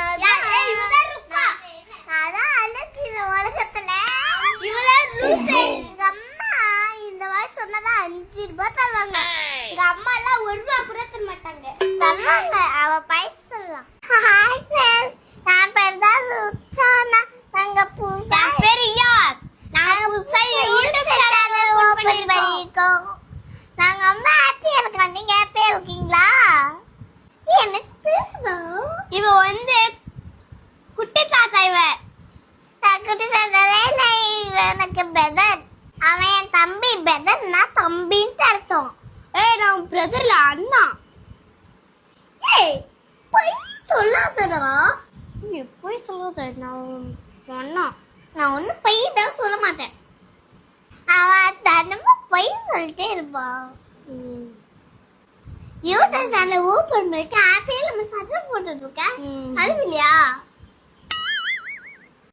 அதான் அழகு இந்த உலகத்துல. எங்க அம்மா இந்த மாதிரி சொன்னதா 5 ரூபாய் தருவாங்க. எங்க அம்மா எல்லாம் 1 ரூபாய் கூட தர மாட்டாங்க. தருவாங்க, அவ பைசா சொல்லலாம். ஹாய் ஃப்ரெண்ட்ஸ், நான் பேர் தான் ருச்சானா. நாங்க புதுசா பேர் யாஸ். நாங்க புதுசா யூடியூப் சேனல் ஓபன் பண்ணிருக்கோம். நாங்க ரொம்ப ஹாப்பியா இருக்கோம். நீங்க ஹாப்பியா இருக்கீங்களா? என்ன பேசுறோம்? இவ வந்து குட்டி தாத்தா. குட்டி தாத்தாவே இல்லை, எனக்கு பிரதர். அவன் என் தம்பி. பிரதர்னா தம்பின்னு அர்த்தம். நான் பிரதர்ல அண்ணா. போய் சொல்லாதடா. போய் சொல்லாத. நான் அண்ணா. நான் ஒன்னும் போய் தான் சொல்ல மாட்டேன். அவன் தினமும் போய் சொல்லிட்டே இருப்பான். யூடியூப் சேனல் ஓபன் பண்ணிட்டு ஹாப்பியா நம்ம சட்டை போட்டுட்டு இருக்கேன். அது இல்லையா?